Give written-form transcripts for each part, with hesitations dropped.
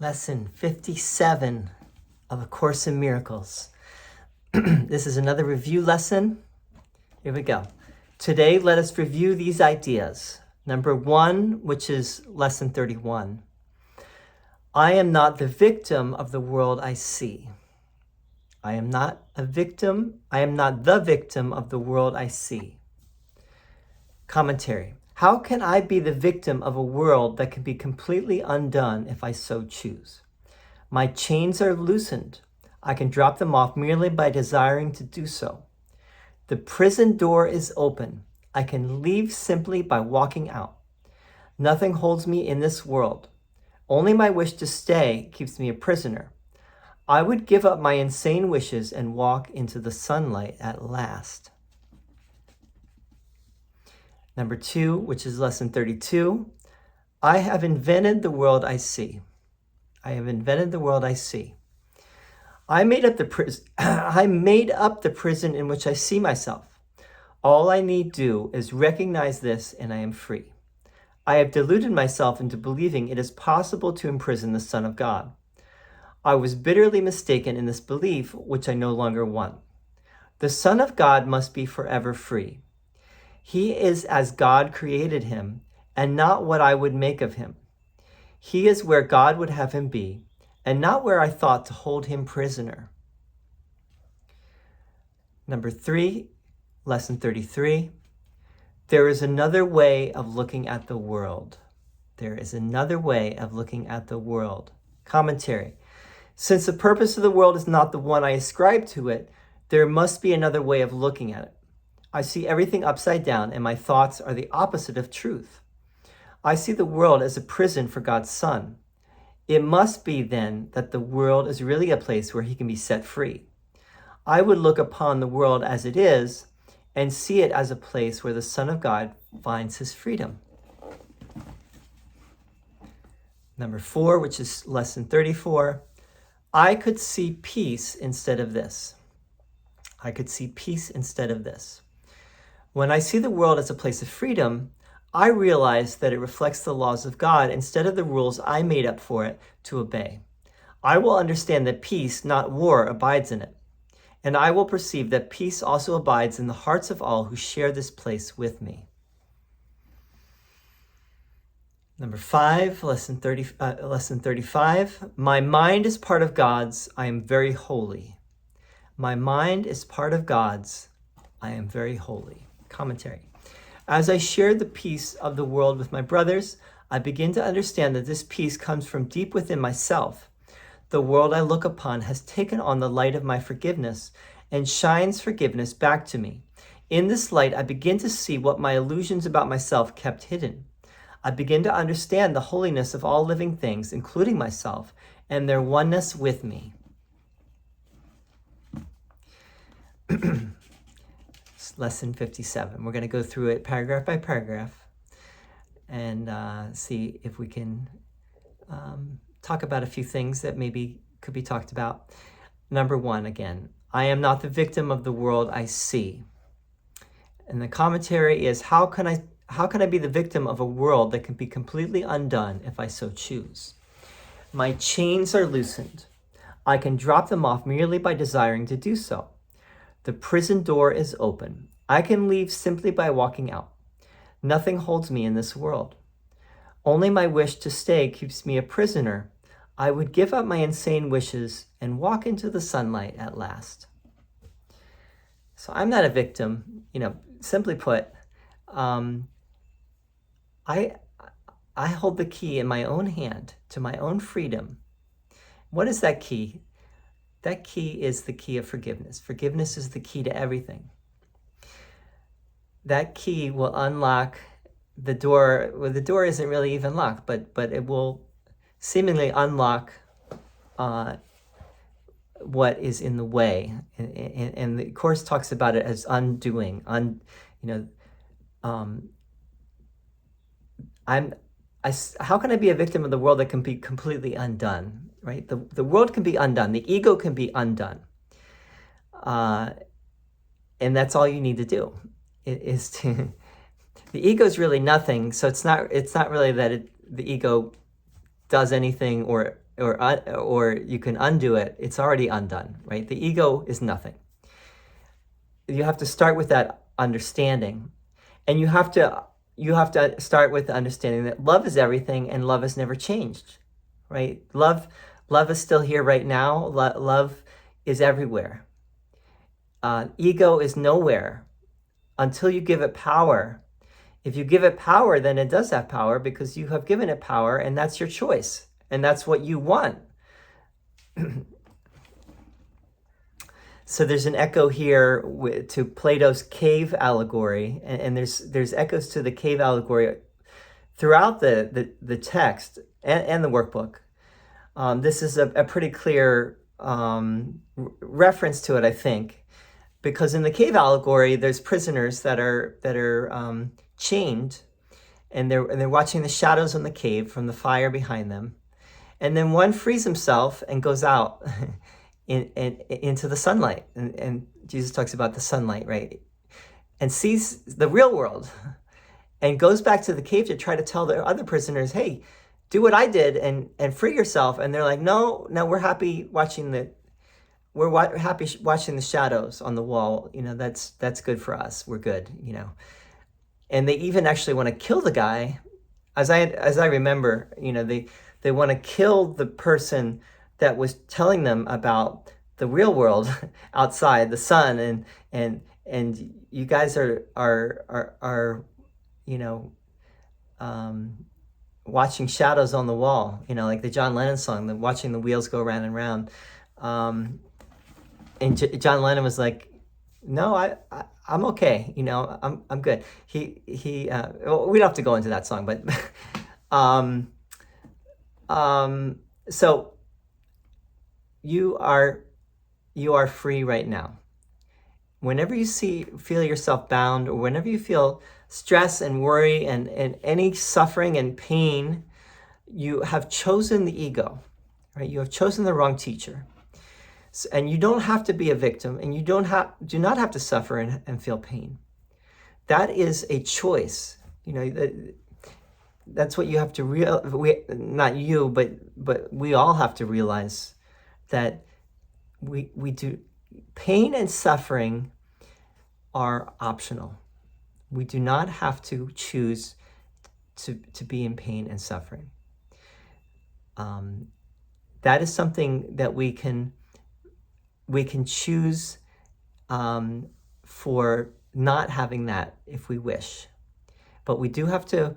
Lesson 57 of A Course in Miracles. This is another review lesson. Here we go. Today, let us review these ideas. Number 1, which is lesson 31. I am not the victim of the world I see. I am not the victim of the world I see. Commentary. How can I be the victim of a world that can be completely undone if I so choose? My chains are loosened. I can drop them off merely by desiring to do so. The prison door is open. I can leave simply by walking out. Nothing holds me in this world. Only my wish to stay keeps me a prisoner. I would give up my insane wishes and walk into the sunlight at last. Number 2, which is lesson 32. I have invented the world I see. I have invented the world I see. I made up the prison in which I see myself. All I need do is recognize this and I am free. I have deluded myself into believing it is possible to imprison the Son of God. I was bitterly mistaken in this belief, which I no longer want. The Son of God must be forever free. He is as God created him, and not what I would make of him. He is where God would have him be, and not where I thought to hold him prisoner. Number 3, lesson 33. There is another way of looking at the world. There is another way of looking at the world. Commentary. Since the purpose of the world is not the one I ascribe to it, there must be another way of looking at it. I see everything upside down, and my thoughts are the opposite of truth. I see the world as a prison for God's Son. It must be, then, that the world is really a place where he can be set free. I would look upon the world as it is and see it as a place where the Son of God finds his freedom. Number 4, which is lesson 34. I could see peace instead of this. I could see peace instead of this. When I see the world as a place of freedom, I realize that it reflects the laws of God instead of the rules I made up for it to obey. I will understand that peace, not war, abides in it. And I will perceive that peace also abides in the hearts of all who share this place with me. Number 5, lesson 35. My mind is part of God's. I am very holy. My mind is part of God's. I am very holy. Commentary. As I shared the peace of the world with my brothers, I begin to understand that this peace comes from deep within myself. The world I look upon has taken on the light of my forgiveness and shines forgiveness back to me. In this light, I begin to see what my illusions about myself kept hidden. I begin to understand the holiness of all living things, including myself, and their oneness with me. Lesson 57. We're going to go through it paragraph by paragraph and see if we can talk about a few things that maybe could be talked about. Number 1, again, I am not the victim of the world I see. And the commentary is, how can I be the victim of a world that can be completely undone if I so choose? My chains are loosened. I can drop them off merely by desiring to do so. The prison door is open. I can leave simply by walking out. Nothing holds me in this world. Only my wish to stay keeps me a prisoner. I would give up my insane wishes and walk into the sunlight at last. So I'm not a victim. Simply put, I hold the key in my own hand to my own freedom. What is that key? That key is the key of forgiveness. Forgiveness is the key to everything. That key will unlock the door. Well, the door isn't really even locked, but it will seemingly unlock what is in the way. And the Course talks about it as undoing. How can I be a victim of the world that can be completely undone? Right? The world can be undone. The ego can be undone. And that's all you need to do. The ego is really nothing. So it's not really that the ego does anything or or you can undo it, it's already undone, right? The ego is nothing. You have to start with that understanding, and you have to start with the understanding that love is everything, and love has never changed, right? Love is still here right now. Love is everywhere. Ego is nowhere until you give it power. If you give it power, then it does have power because you have given it power, and that's your choice, and that's what you want. So there's an echo here to Plato's cave allegory, and there's echoes to the cave allegory throughout the text and the workbook. This is a pretty clear reference to it, I think, because in the cave allegory, there's prisoners that are chained, and they're watching the shadows in the cave from the fire behind them, and then one frees himself and goes out into the sunlight, and Jesus talks about the sunlight, right? And sees the real world, and goes back to the cave to try to tell the other prisoners, "Hey, do what I did and free yourself." And they're like, "No, we're happy watching the shadows on the wall. That's good for us. We're good, And they even actually want to kill the guy, as I remember, they want to kill the person that was telling them about the real world outside, the sun, and you guys are watching shadows on the wall, like the John Lennon song, watching the wheels go round and round. And John Lennon was like, "No, I'm okay. I'm good." We don't have to go into that song, but so you are free right now. Whenever you feel yourself bound, or whenever you feel stress and worry and any suffering and pain, you have chosen the ego, right? You have chosen the wrong teacher. And you don't have to be a victim, and you do not have to suffer and feel pain. That is a choice. That's what you have to not you, but we all have to realize that we do. Pain and suffering are optional. We do not have to choose to be in pain and suffering. That is something that we can choose for not having that if we wish. But we do have to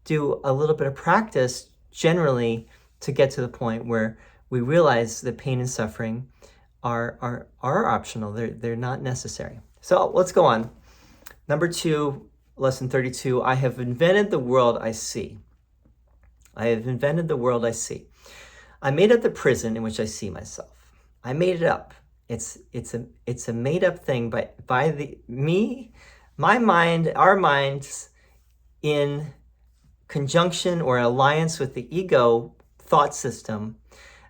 do a little bit of practice generally to get to the point where we realize that pain and suffering are optional. They're not necessary. So let's go on. Number 2, lesson 32, I have invented the world I see. I have invented the world I see. I made up the prison in which I see myself. I made it up. It's a made up thing by my mind, our minds, in conjunction or alliance with the ego thought system.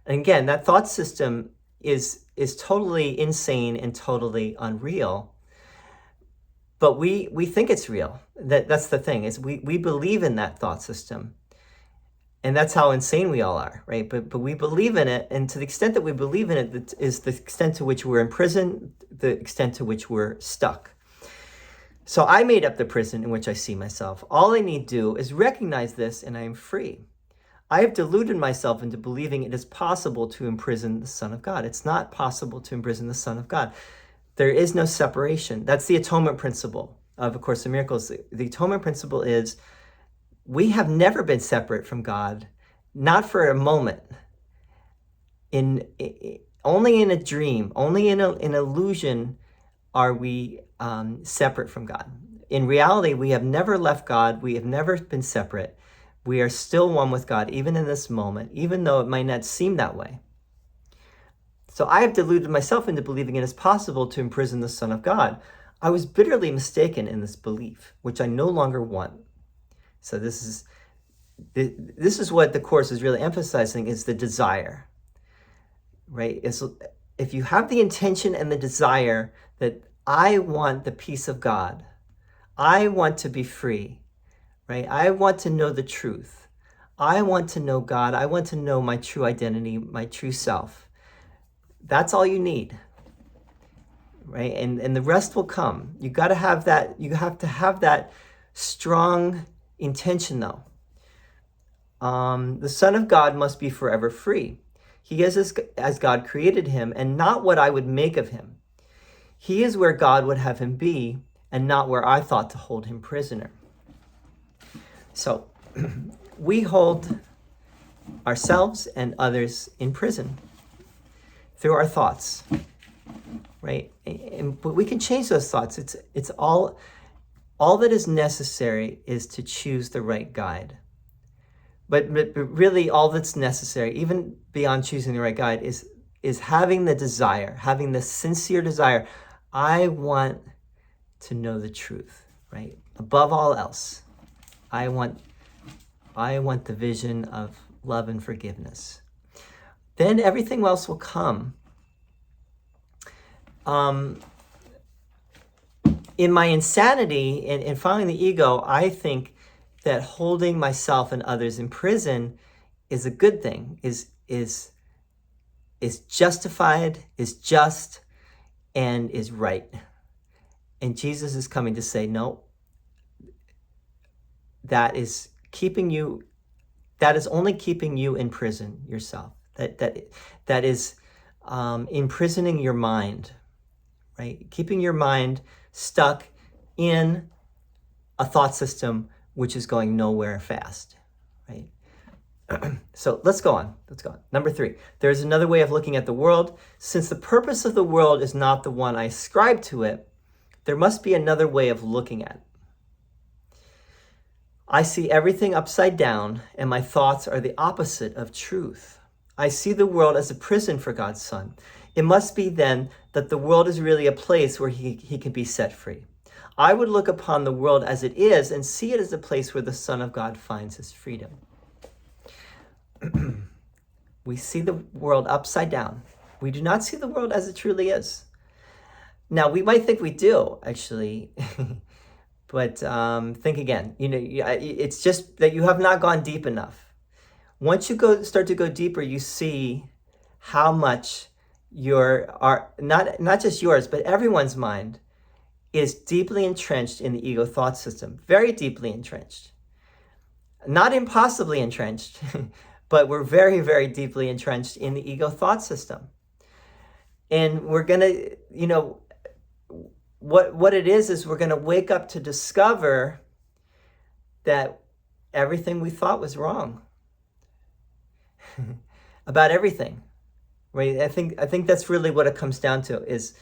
And again, that thought system is totally insane and totally unreal. But we think it's real. That's the thing, is we believe in that thought system. And that's how insane we all are, right? But we believe in it, and to the extent that we believe in it, that is the extent to which we're in prison, the extent to which we're stuck. So I made up the prison in which I see myself. All I need to do is recognize this, and I am free. I have deluded myself into believing it is possible to imprison the Son of God. It's not possible to imprison the Son of God. There is no separation. That's the atonement principle of A Course in Miracles. The atonement principle is we have never been separate from God, not for a moment. Only in a dream, only in an illusion are we separate from God. In reality, we have never left God. We have never been separate. We are still one with God, even in this moment, even though it might not seem that way. So I have deluded myself into believing it is possible to imprison the Son of God. I was bitterly mistaken in this belief, which I no longer want. So this is what the Course is really emphasizing, is the desire, right? If you have the intention and the desire that I want the peace of God, I want to be free, right? I want to know the truth. I want to know God. I want to know my true identity, my true self. That's all you need, right? And the rest will come. You got to have that. You have to have that strong intention, though. The Son of God must be forever free. He is as God created him, and not what I would make of him. He is where God would have him be, and not where I thought to hold him prisoner. So we hold ourselves and others in prison through our thoughts, right? But we can change those thoughts. It's all that is necessary is to choose the right guide. But really all that's necessary, even beyond choosing the right guide, is having the desire, having the sincere desire. I want to know the truth, right? Above all else, I want the vision of love and forgiveness. Then everything else will come. In my insanity and following the ego, I think that holding myself and others in prison is a good thing, is justified, is just, and is right. And Jesus is coming to say, no, that is only keeping you in prison yourself. That is imprisoning your mind, right? Keeping your mind stuck in a thought system which is going nowhere fast, right? So let's go on. Number 3, there is another way of looking at the world. Since the purpose of the world is not the one I ascribe to it, there must be another way of looking at it. I see everything upside down, and my thoughts are the opposite of truth. I see the world as a prison for God's Son. It must be then that the world is really a place where he can be set free. I would look upon the world as it is and see it as a place where the Son of God finds his freedom. We see the world upside down. We do not see the world as it truly is. Now, we might think we do, actually, but think again. It's just that you have not gone deep enough. Once you start to go deeper, you see how much not just yours, but everyone's mind is deeply entrenched in the ego thought system, very deeply entrenched. Not impossibly entrenched, but we're very, very deeply entrenched in the ego thought system. And we're going to, what it is we're going to wake up to discover that everything we thought was wrong about everything, right? I think that's really what it comes down to, is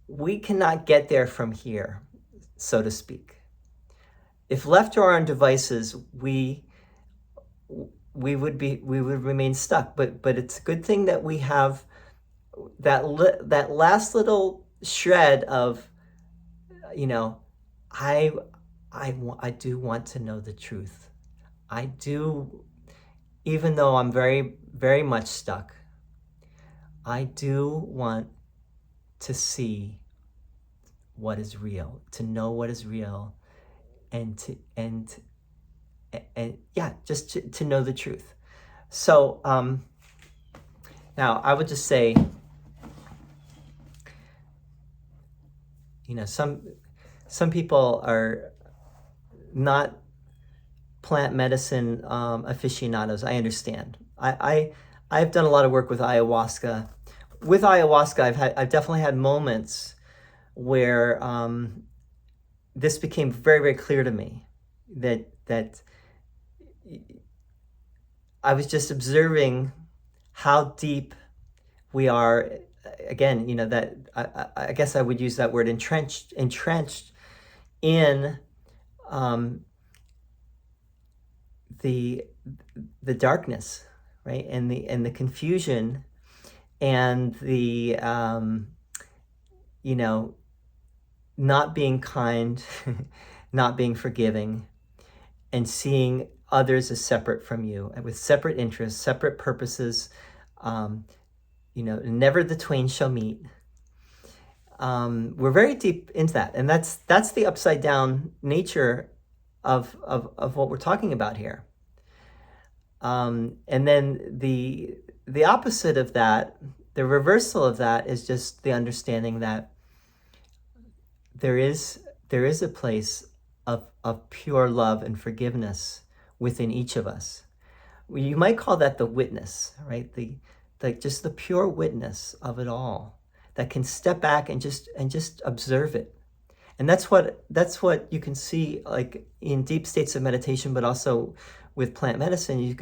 we cannot get there from here, so to speak. If left to our own devices, we would remain stuck. But it's a good thing that we have that last little shred of, I do want to know the truth. I do, even though I'm very, very much stuck, I do want to see what is real, to know what is real, and just to know the truth. So now I would just say, some people are not plant medicine aficionados. I understand. I've done a lot of work with ayahuasca. With ayahuasca, I've definitely had moments where this became very, very clear to me, that I was just observing how deep we are. Again, that I guess I would use that word, entrenched in the darkness, right, and the confusion, and the not being kind, not being forgiving, and seeing others as separate from you, and with separate interests, separate purposes. Never the twain shall meet. We're very deep into that, and that's the upside down nature of what we're talking about here. And then the opposite of that, the reversal of that, is just the understanding that there is a place of pure love and forgiveness within each of us. You might call that the witness, right? Just the pure witness of it all that can step back and just observe it. And that's what you can see, like in deep states of meditation, but also with plant medicine. You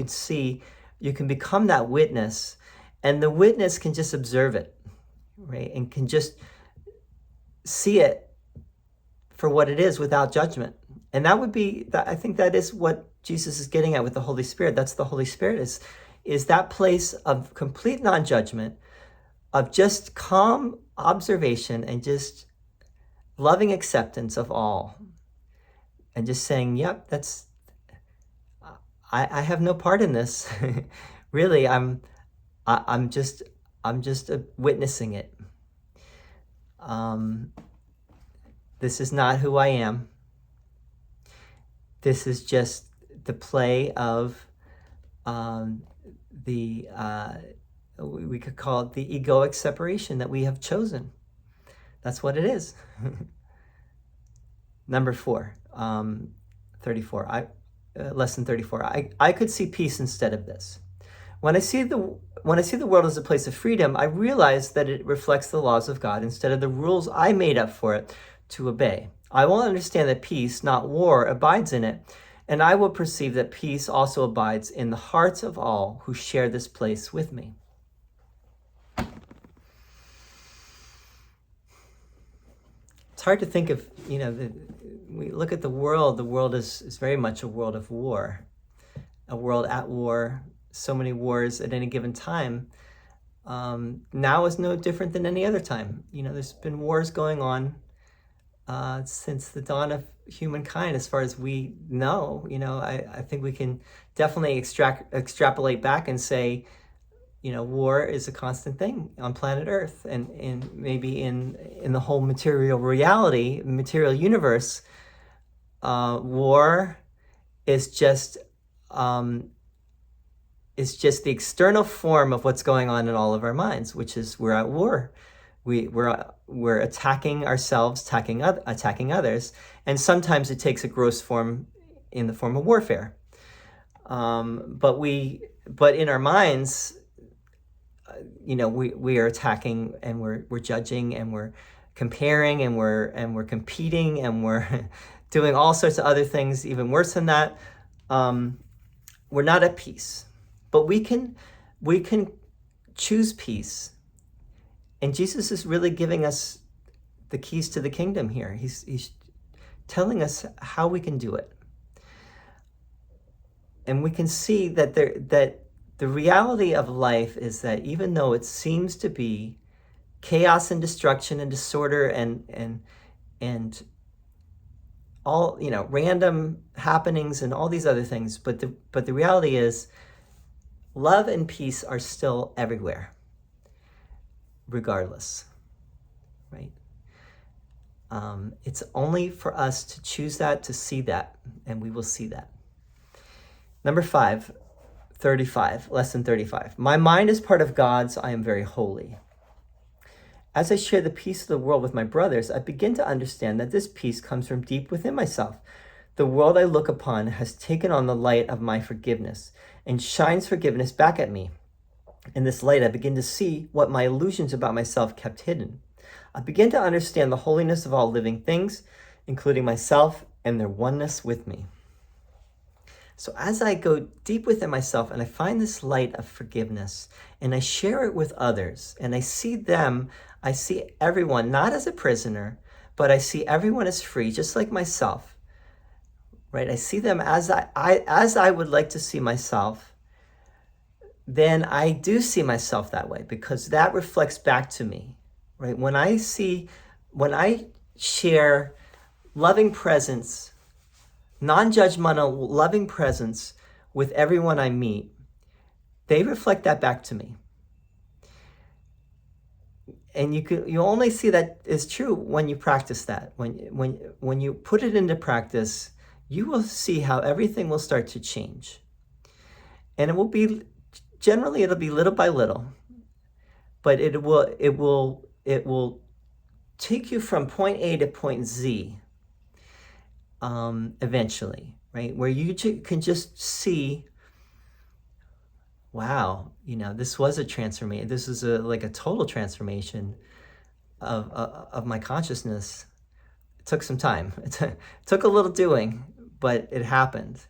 can become that witness, and the witness can just observe it, right? And can just see it for what it is without judgment. And I think that is what Jesus is getting at with the Holy Spirit. That's the Holy Spirit, is that place of complete non-judgment, of just calm observation and just loving acceptance of all, and just saying, yep, I have no part in this. Really, I'm just witnessing it. This is not who I am. This is just the play of we could call it the egoic separation that we have chosen. That's what it is. Number 4, 34. Lesson 34. I could see peace instead of this. When I see the world as a place of freedom, I realize that it reflects the laws of God instead of the rules I made up for it to obey. I will understand that peace, not war, abides in it, and I will perceive that peace also abides in the hearts of all who share this place with me. It's hard to think of, we look at the world is very much a world of war, a world at war, so many wars at any given time. Now is no different than any other time. There's been wars going on since the dawn of humankind, as far as we know. I think we can definitely extrapolate back and say, war is a constant thing on planet Earth, and maybe in the whole material reality, material universe. War is just the external form of what's going on in all of our minds, which is we're at war. We're attacking ourselves, attacking others, and sometimes it takes a gross form in the form of warfare. But in our minds, we are attacking, and we're judging, and we're comparing, and we're competing, and we're doing all sorts of other things even worse than that. We're not at peace, but we can choose peace. And Jesus is really giving us the keys to the kingdom here. He's telling us how we can do it. And we can see that the reality of life is that even though it seems to be chaos and destruction and disorder and all, random happenings and all these other things, but the reality is love and peace are still everywhere, regardless, right? It's only for us to choose that, to see that, and we will see that. Number 5, 35, lesson 35. My mind is part of God's. I am very holy. As I share the peace of the world with my brothers, I begin to understand that this peace comes from deep within myself. The world I look upon has taken on the light of my forgiveness and shines forgiveness back at me. In this light, I begin to see what my illusions about myself kept hidden. I begin to understand the holiness of all living things, including myself, and their oneness with me. So as I go deep within myself and I find this light of forgiveness and I share it with others and I see them, I see everyone not as a prisoner, but I see everyone as free, just like myself, right? I see them as I would like to see myself. Then I do see myself that way, because that reflects back to me, right? When I share loving presence, non-judgmental loving presence with everyone I meet, they reflect that back to me. And you only see that is true when you practice that. When you put it into practice, you will see how everything will start to change. And it will be, generally it'll be little by little, but it will take you from point A to point Z eventually, right? Where you can just see, wow, this was a transformation. This is like a total transformation of my consciousness. It took some time. It took a little doing, but it happened.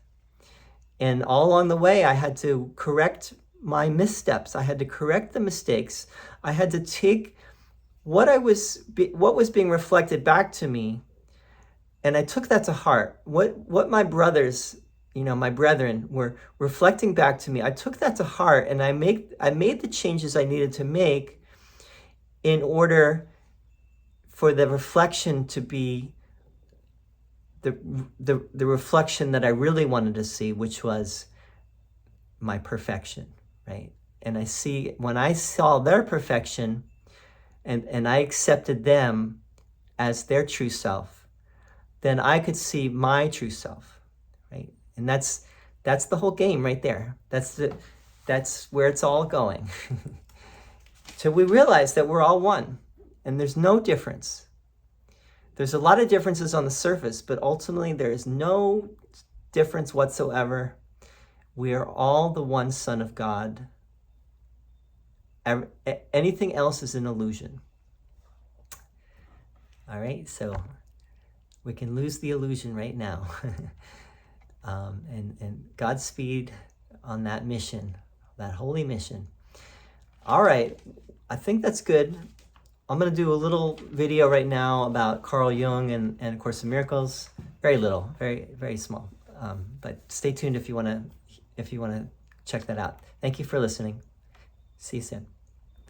And all along the way, I had to correct my missteps. I had to correct the mistakes. I had to take what was being reflected back to me, and I took that to heart. What my brothers, my brethren were reflecting back to me, I took that to heart, and I made the changes I needed to make in order for the reflection to be the reflection that I really wanted to see, which was my perfection, right? And when I saw their perfection and I accepted them as their true self, then I could see my true self, right? And that's the whole game right there. That's where it's all going. So we realize that we're all one, and there's no difference. There's a lot of differences on the surface, but ultimately there is no difference whatsoever. We are all the one Son of God. Anything else is an illusion. All right, so we can lose the illusion right now. And Godspeed on that mission, that holy mission. All right, I think that's good. I'm going to do a little video right now about Carl Jung and Course in Miracles. Very little, very, very small. But stay tuned if you want to check that out. Thank you for listening. See you soon.